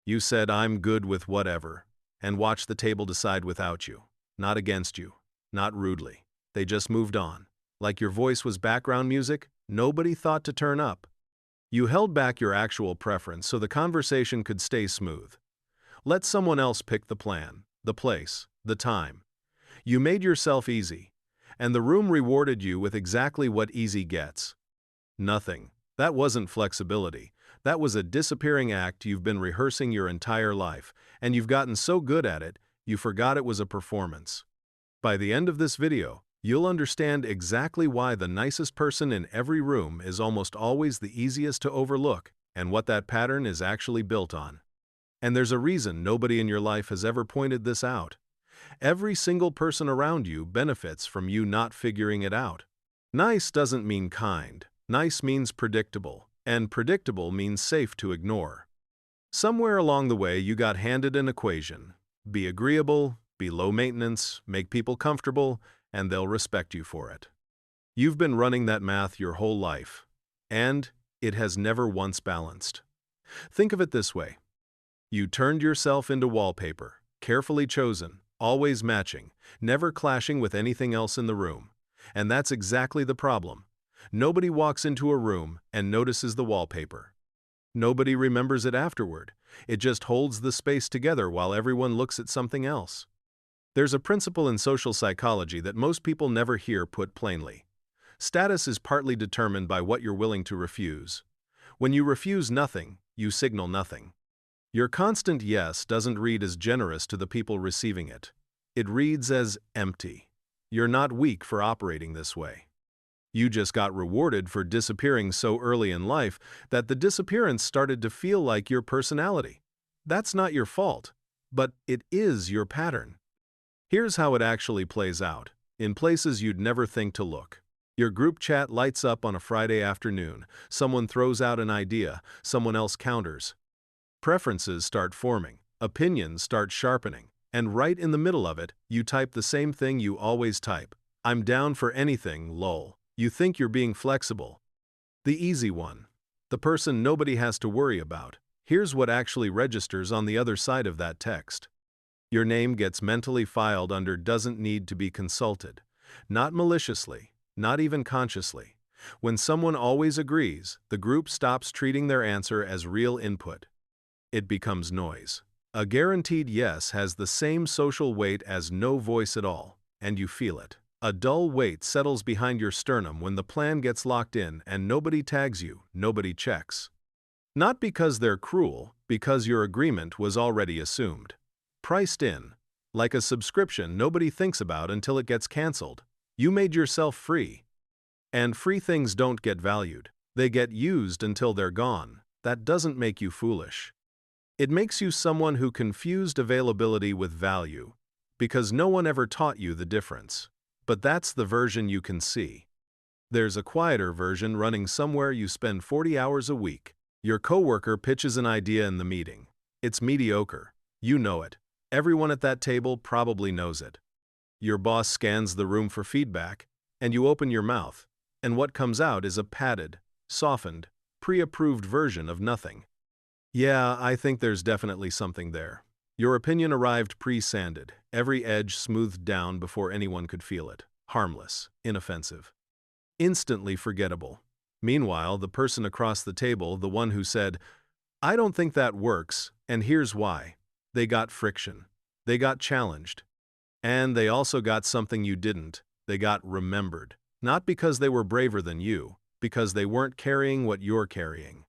You said, "I'm good with whatever," and watched the table decide without you. Not against you. Not rudely. They just moved on. Like your voice was background music, nobody thought to turn up. You held back your actual preference so the conversation could stay smooth. Let someone else pick the plan, the place, the time. You made yourself easy, and the room rewarded you with exactly what easy gets. Nothing. That wasn't flexibility. That was a disappearing act you've been rehearsing your entire life, and you've gotten so good at it, you forgot it was a performance. By the end of this video, you'll understand exactly why the nicest person in every room is almost always the easiest to overlook, and what that pattern is actually built on. And there's a reason nobody in your life has ever pointed this out. Every single person around you benefits from you not figuring it out. Nice doesn't mean kind. Nice means predictable, and predictable means safe to ignore. Somewhere along the way, you got handed an equation. Be agreeable, be low maintenance, make people comfortable, and they'll respect you for it. You've been running that math your whole life, and it has never once balanced. Think of it this way. You turned yourself into wallpaper, carefully chosen, always matching, never clashing with anything else in the room. And that's exactly the problem. Nobody walks into a room and notices the wallpaper. Nobody remembers it afterward. It just holds the space together while everyone looks at something else. There's a principle in social psychology that most people never hear put plainly. Status is partly determined by what you're willing to refuse. When you refuse nothing, you signal nothing. Your constant yes doesn't read as generous to the people receiving it. It reads as empty. You're not weak for operating this way. You just got rewarded for disappearing so early in life that the disappearance started to feel like your personality. That's not your fault, but it is your pattern. Here's how it actually plays out, in places you'd never think to look. Your group chat lights up on a Friday afternoon. Someone throws out an idea, someone else counters. Preferences start forming, opinions start sharpening, and right in the middle of it, you type the same thing you always type. I'm down for anything, lol. You think you're being flexible. The easy one. The person nobody has to worry about. Here's what actually registers on the other side of that text. Your name gets mentally filed under doesn't need to be consulted. Not maliciously, not even consciously. When someone always agrees, the group stops treating their answer as real input. It becomes noise. A guaranteed yes has the same social weight as no voice at all, and you feel it. A dull weight settles behind your sternum when the plan gets locked in and nobody tags you, nobody checks. Not because they're cruel, because your agreement was already assumed. Priced in. Like a subscription nobody thinks about until it gets canceled. You made yourself free. And free things don't get valued. They get used until they're gone. That doesn't make you foolish. It makes you someone who confused availability with value, because no one ever taught you the difference. But that's the version you can see. There's a quieter version running somewhere you spend 40 hours a week. Your coworker pitches an idea in the meeting. It's mediocre. You know it. Everyone at that table probably knows it. Your boss scans the room for feedback, and you open your mouth, and what comes out is a padded, softened, pre-approved version of nothing. Yeah, I think there's definitely something there. Your opinion arrived pre-sanded, every edge smoothed down before anyone could feel it. Harmless, inoffensive, instantly forgettable. Meanwhile, the person across the table, the one who said, "I don't think that works, and here's why," they got friction. They got challenged. And they also got something you didn't. They got remembered. Not because they were braver than you, because they weren't carrying what you're carrying.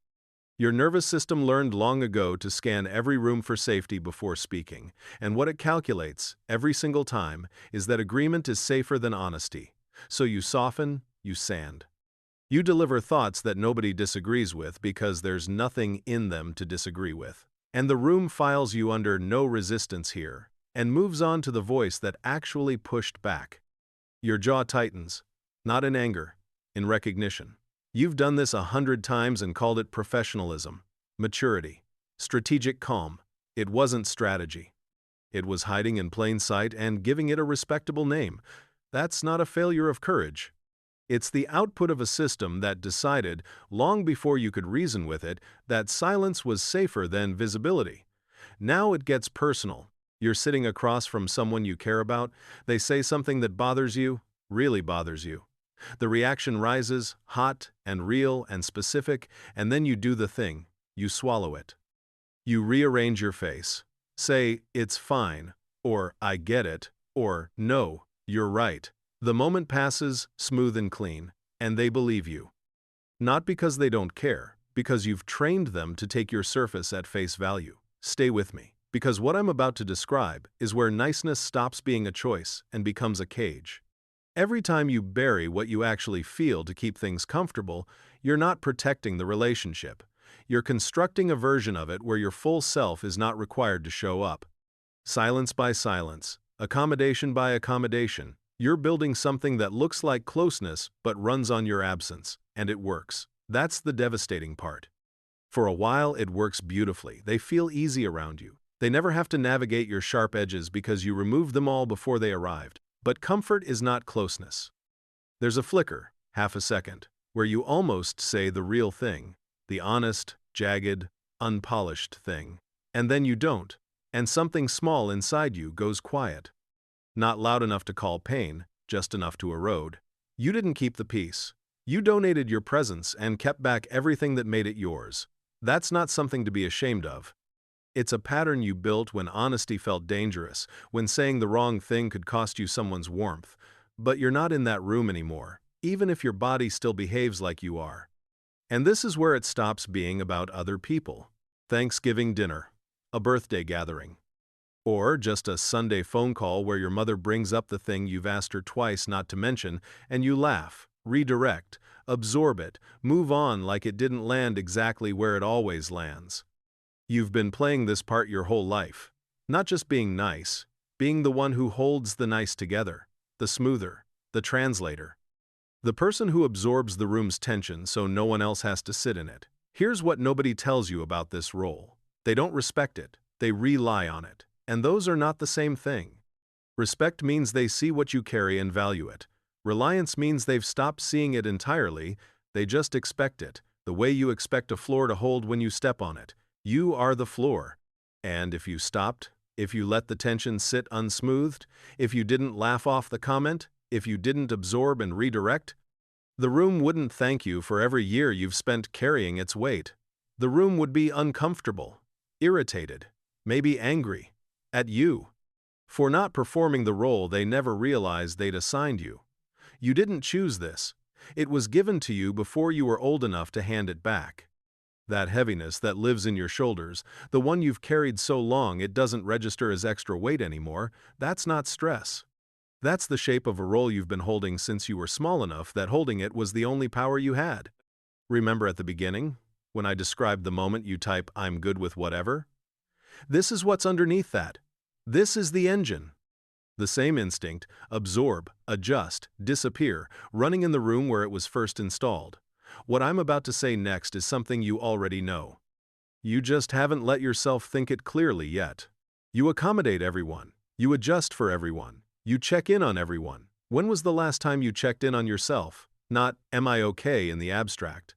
Your nervous system learned long ago to scan every room for safety before speaking, and what it calculates, every single time, is that agreement is safer than honesty. So you soften, you sand. You deliver thoughts that nobody disagrees with because there's nothing in them to disagree with. And the room files you under no resistance here, and moves on to the voice that actually pushed back. Your jaw tightens, not in anger, in recognition. You've done this 100 times and called it professionalism, maturity, strategic calm. It wasn't strategy. It was hiding in plain sight and giving it a respectable name. That's not a failure of courage. It's the output of a system that decided, long before you could reason with it, that silence was safer than visibility. Now it gets personal. You're sitting across from someone you care about, they say something that bothers you, really bothers you. The reaction rises, hot and real and specific, and then you do the thing. You swallow it. You rearrange your face. Say, "It's fine," or "I get it," or "No, you're right." The moment passes, smooth and clean, and they believe you. Not because they don't care, because you've trained them to take your surface at face value. Stay with me, because what I'm about to describe is where niceness stops being a choice and becomes a cage. Every time you bury what you actually feel to keep things comfortable, you're not protecting the relationship. You're constructing a version of it where your full self is not required to show up. Silence by silence, accommodation by accommodation, you're building something that looks like closeness but runs on your absence, and it works. That's the devastating part. For a while, it works beautifully. They feel easy around you. They never have to navigate your sharp edges because you removed them all before they arrived. But comfort is not closeness. There's a flicker, half a second, where you almost say the real thing, the honest, jagged, unpolished thing. And then you don't, and something small inside you goes quiet. Not loud enough to call pain, just enough to erode. You didn't keep the peace. You donated your presence and kept back everything that made it yours. That's not something to be ashamed of. It's a pattern you built when honesty felt dangerous, when saying the wrong thing could cost you someone's warmth. But you're not in that room anymore, even if your body still behaves like you are. And this is where it stops being about other people. Thanksgiving dinner, a birthday gathering, or just a Sunday phone call where your mother brings up the thing you've asked her twice not to mention, and you laugh, redirect, absorb it, move on like it didn't land exactly where it always lands. You've been playing this part your whole life. Not just being nice, being the one who holds the nice together, the smoother, the translator. The person who absorbs the room's tension so no one else has to sit in it. Here's what nobody tells you about this role. They don't respect it, they rely on it. And those are not the same thing. Respect means they see what you carry and value it. Reliance means they've stopped seeing it entirely, they just expect it, the way you expect a floor to hold when you step on it. You are the floor. And if you stopped, if you let the tension sit unsmoothed, if you didn't laugh off the comment, if you didn't absorb and redirect, the room wouldn't thank you for every year you've spent carrying its weight. The room would be uncomfortable, irritated, maybe angry at you for not performing the role they never realized they'd assigned you. You didn't choose this. It was given to you before you were old enough to hand it back. That heaviness that lives in your shoulders, the one you've carried so long it doesn't register as extra weight anymore, that's not stress. That's the shape of a role you've been holding since you were small enough that holding it was the only power you had. Remember at the beginning, when I described the moment you type, "I'm good with whatever"? This is what's underneath that. This is the engine. The same instinct, absorb, adjust, disappear, running in the room where it was first installed. What I'm about to say next is something you already know. You just haven't let yourself think it clearly yet. You accommodate everyone. You adjust for everyone. You check in on everyone. When was the last time you checked in on yourself? Not, "Am I okay?" in the abstract.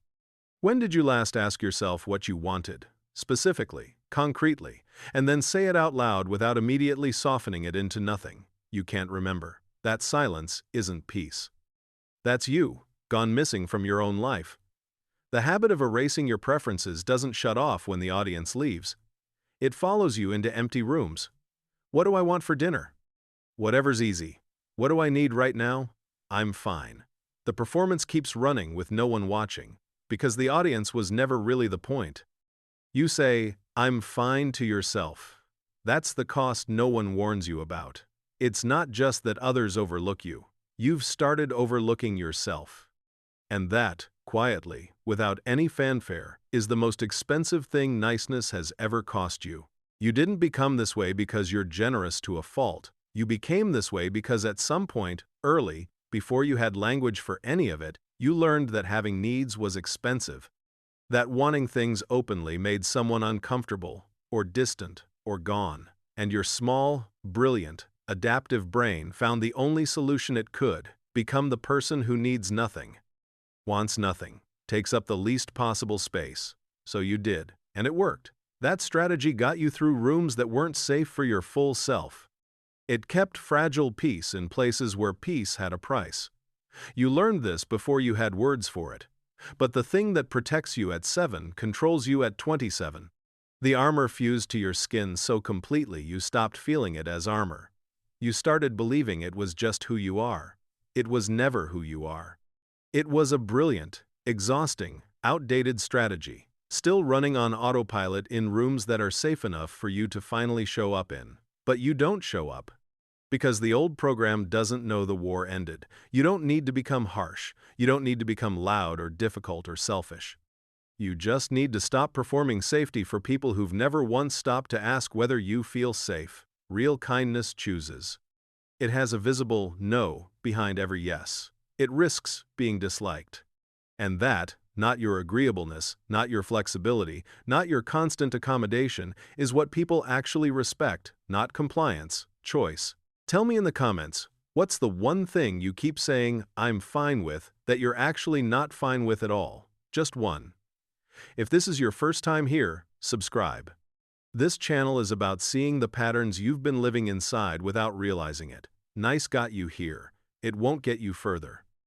When did you last ask yourself what you wanted, specifically, concretely, and then say it out loud without immediately softening it into nothing? You can't remember. That silence isn't peace. That's you, gone missing from your own life. The habit of erasing your preferences doesn't shut off when the audience leaves. It follows you into empty rooms. What do I want for dinner? Whatever's easy. What do I need right now? I'm fine. The performance keeps running with no one watching, because the audience was never really the point. You say, "I'm fine" to yourself. That's the cost no one warns you about. It's not just that others overlook you. You've started overlooking yourself. And that, quietly, without any fanfare, is the most expensive thing niceness has ever cost you. You didn't become this way because you're generous to a fault. You became this way because at some point, early, before you had language for any of it, you learned that having needs was expensive. That wanting things openly made someone uncomfortable, or distant, or gone. And your small, brilliant, adaptive brain found the only solution it could: become the person who needs nothing, wants nothing, takes up the least possible space. So you did, and it worked. That strategy got you through rooms that weren't safe for your full self. It kept fragile peace in places where peace had a price. You learned this before you had words for it. But the thing that protects you at 7 controls you at 27. The armor fused to your skin so completely you stopped feeling it as armor. You started believing it was just who you are. It was never who you are. It was a brilliant, exhausting, outdated strategy, still running on autopilot in rooms that are safe enough for you to finally show up in. But you don't show up. Because the old program doesn't know the war ended. You don't need to become harsh. You don't need to become loud or difficult or selfish. You just need to stop performing safety for people who've never once stopped to ask whether you feel safe. Real kindness chooses. It has a visible no behind every yes. It risks being disliked. And that, not your agreeableness, not your flexibility, not your constant accommodation, is what people actually respect, not compliance, choice. Tell me in the comments, what's the one thing you keep saying, "I'm fine with," that you're actually not fine with at all? Just one. If this is your first time here, subscribe. This channel is about seeing the patterns you've been living inside without realizing it. Nice got you here. It won't get you further.